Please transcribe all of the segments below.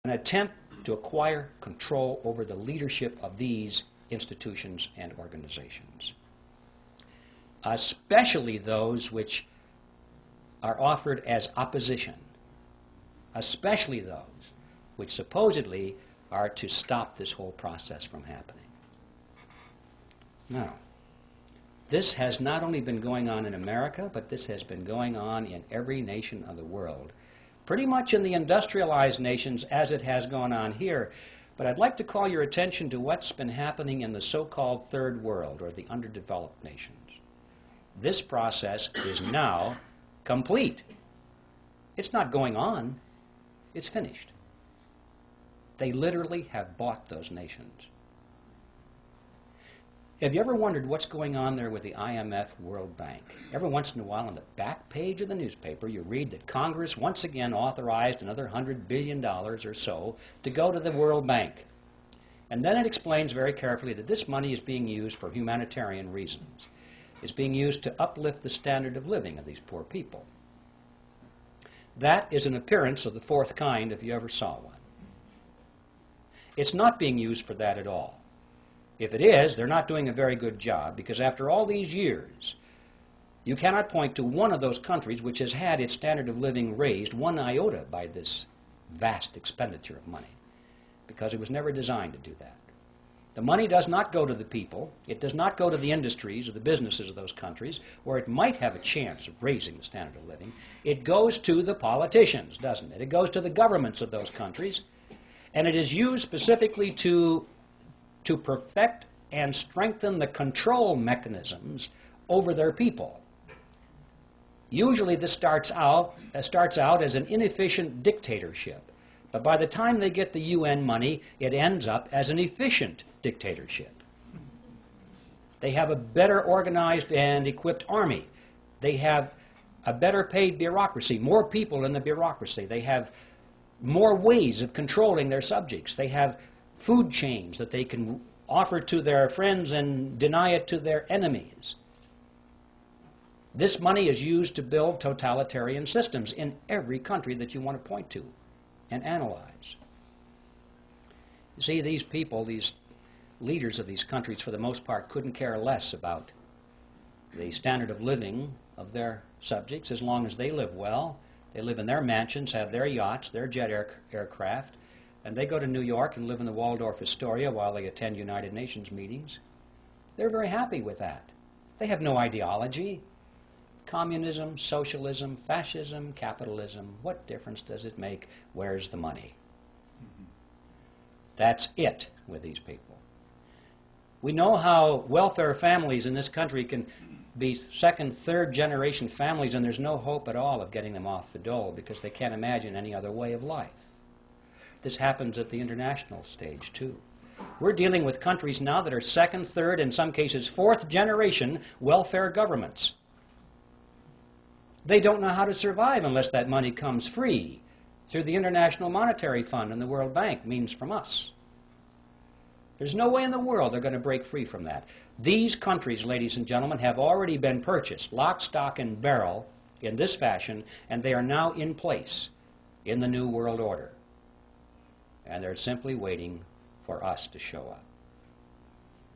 an attempt to acquire control over the leadership of these institutions and organizations, especially those which are offered as opposition, especially those which supposedly are to stop this whole process from happening. Now, this has not only been going on in America, but this has been going on in every nation of the world, pretty much in the industrialized nations as it has gone on here. But I'd like to call your attention to what's been happening in the so-called third world, or the underdeveloped nations. This process is now complete. It's not going on. It's finished. They literally have bought those nations. Have you ever wondered what's going on there with the IMF, World Bank? Every once in a while on the back page of the newspaper you read that Congress once again authorized another $100 billion or so to go to the World Bank. And then it explains very carefully that this money is being used for humanitarian reasons. It's being used to uplift the standard of living of these poor people. That is an appearance of the fourth kind if you ever saw one. It's not being used for that at all. If it is, they're not doing a very good job, because after all these years, you cannot point to one of those countries which has had its standard of living raised one iota by this vast expenditure of money, because it was never designed to do that. The money does not go to the people. It does not go to the industries or the businesses of those countries where it might have a chance of raising the standard of living. It goes to the politicians, doesn't it? It goes to the governments of those countries, and it is used specifically to perfect and strengthen the control mechanisms over their people. Usually this starts out as an inefficient dictatorship, but by the time they get the UN money, it ends up as an efficient dictatorship. They have a better organized and equipped army. They have a better paid bureaucracy, more people in the bureaucracy. They have more ways of controlling their subjects. They have food chains that they can offer to their friends and deny it to their enemies. This money is used to build totalitarian systems in every country that you want to point to and analyze. You see, these people, these leaders of these countries, for the most part, couldn't care less about the standard of living of their subjects as long as they live well. They live in their mansions, have their yachts, their jet aircraft, and they go to New York and live in the Waldorf Astoria while they attend United Nations meetings. They're very happy with that. They have no ideology. Communism, socialism, fascism, capitalism, what difference does it make? Where's the money? That's it with these people. We know how welfare families in this country can be second, third generation families, and there's no hope at all of getting them off the dole because they can't imagine any other way of life. This happens at the international stage too. We're dealing with countries now that are second, third, in some cases fourth generation welfare governments. They don't know how to survive unless that money comes free through the International Monetary Fund and the World Bank, means from us. There's no way in the world they're going to break free from that. These countries, ladies and gentlemen, have already been purchased, lock, stock, and barrel, in this fashion, and they are now in place in the New World Order. And they're simply waiting for us to show up.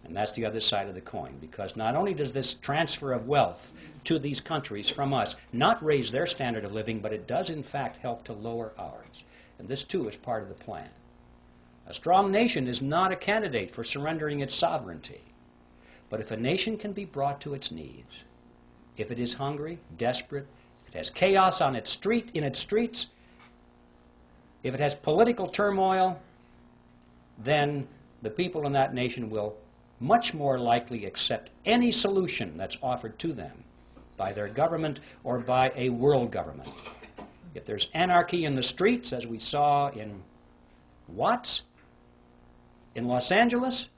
And that's the other side of the coin, because not only does this transfer of wealth to these countries from us not raise their standard of living, but it does in fact help to lower ours. And this too is part of the plan. A strong nation is not a candidate for surrendering its sovereignty. But if a nation can be brought to its knees, if it is hungry, desperate, if it has chaos in its streets, if it has political turmoil, then the people in that nation will much more likely accept any solution that's offered to them by their government or by a world government. If there's anarchy in the streets, as we saw in Watts, in Los Angeles,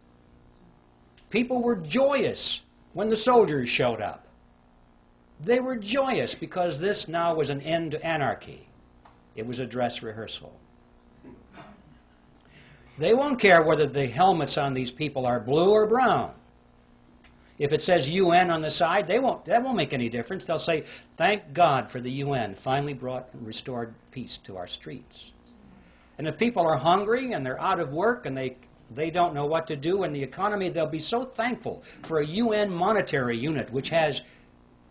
people were joyous when the soldiers showed up. They were joyous because this now was an end to anarchy. It was a dress rehearsal. They won't care whether the helmets on these people are blue or brown. If it says UN on the side, that won't make any difference. They'll say, thank God for the UN, finally brought and restored peace to our streets. And if people are hungry and they're out of work and they don't know what to do in the economy, they'll be so thankful for a UN monetary unit which has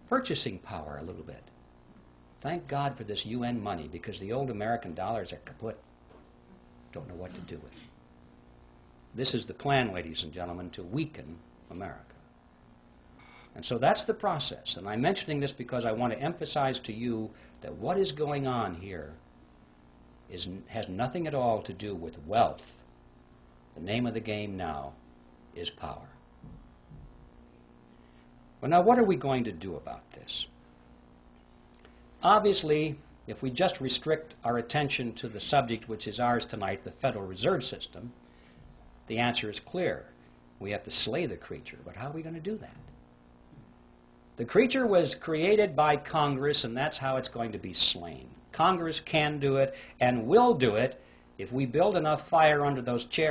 purchasing power a little bit. Thank God for this UN money, because the old American dollars are kaput. Don't know what to do with it. This is the plan, ladies and gentlemen, to weaken America. And so that's the process. And I'm mentioning this because I want to emphasize to you that what is going on here has nothing at all to do with wealth. The name of the game now is power. Well, now what are we going to do about this? Obviously, if we just restrict our attention to the subject which is ours tonight, the Federal Reserve System, the answer is clear. We have to slay the creature. But how are we going to do that? The creature was created by Congress, and that's how it's going to be slain. Congress can do it and will do it if we build enough fire under those chairs